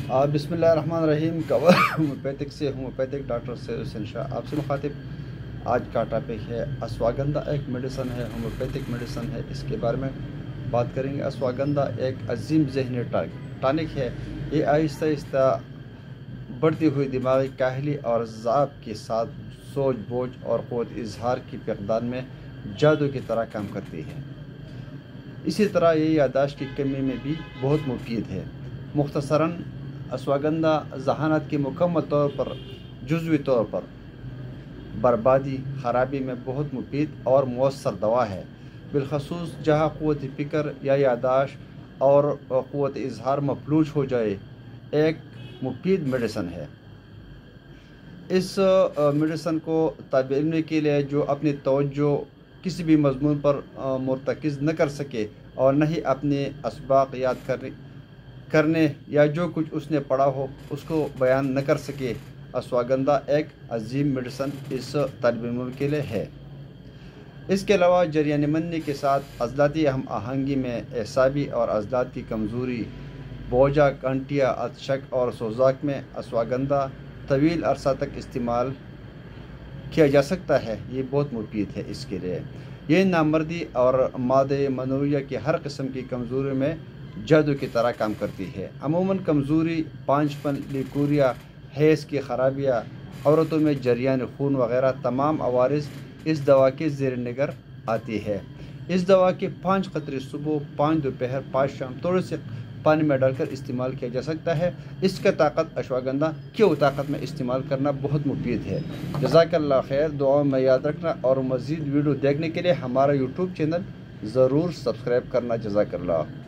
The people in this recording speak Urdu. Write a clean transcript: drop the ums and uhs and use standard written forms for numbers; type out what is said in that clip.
بسم اللہ الرحمن الرحیم. کور ہومیوپیتھک سے ہومیوپیتھک ڈاکٹر سید حسین شاہ آپ سے مخاطب. آج کا ٹاپک ہے اشواگندھا. ایک میڈیسن ہے، ہومیوپیتھک میڈیسن ہے، اس کے بارے میں بات کریں گے. اشواگندھا ایک عظیم ذہنی ٹانک ہے. یہ آہستہ آہستہ بڑھتی ہوئی دماغی کاہلی اور ضعف کے ساتھ سوچ بوجھ اور قوت اظہار کی فقدان میں جادو کی طرح کام کرتی ہے. اسی طرح یہ یادداشت کی کمی میں بھی بہت مفید ہے. مختصراً اشواگندھا ذہانت کی مکمل طور پر جزوی طور پر بربادی خرابی میں بہت مفید اور مؤثر دوا ہے، بالخصوص جہاں قوت فکر یا یادداشت اور قوت اظہار مفلوج ہو جائے. ایک مفید میڈیسن ہے. اس میڈیسن کو طالب علم کے لیے جو اپنی توجہ کسی بھی مضمون پر مرتکز نہ کر سکے اور نہ ہی اپنے اسباق یاد کرنے یا جو کچھ اس نے پڑھا ہو اس کو بیان نہ کر سکے، اشواگندھا ایک عظیم میڈیسن اس طالب علم کے لیے ہے. اس کے علاوہ جریان منی کے ساتھ عضلاتی ہم آہنگی میں اعصابی اور عضلات کی کمزوری، بوجھا، کنٹیا، عطشک اور سوزاک میں اشواگندھا طویل عرصہ تک استعمال کیا جا سکتا ہے. یہ بہت مفید ہے اس کے لیے. یہ نامردی اور مادہ منویہ کی ہر قسم کی کمزوری میں جادو کی طرح کام کرتی ہے. عموماً کمزوری، پانچپن، لیکوریا، حیض کی خرابیاں، عورتوں میں جریان خون وغیرہ تمام عوارض اس دوا کے زیر نظر آتی ہے. اس دوا کے 5 قطرے صبح، 5 دوپہر، 5 شام تھوڑے سے پانی میں ڈال کر استعمال کیا جا سکتا ہے. اس کا طاقت اشواگندھا کی طاقت میں استعمال کرنا بہت مفید ہے. جزاک اللہ خیر. دعاؤں میں یاد رکھنا اور مزید ویڈیو دیکھنے کے لیے ہمارا یوٹیوب چینل ضرور سبسکرائب کرنا. جزاک اللہ.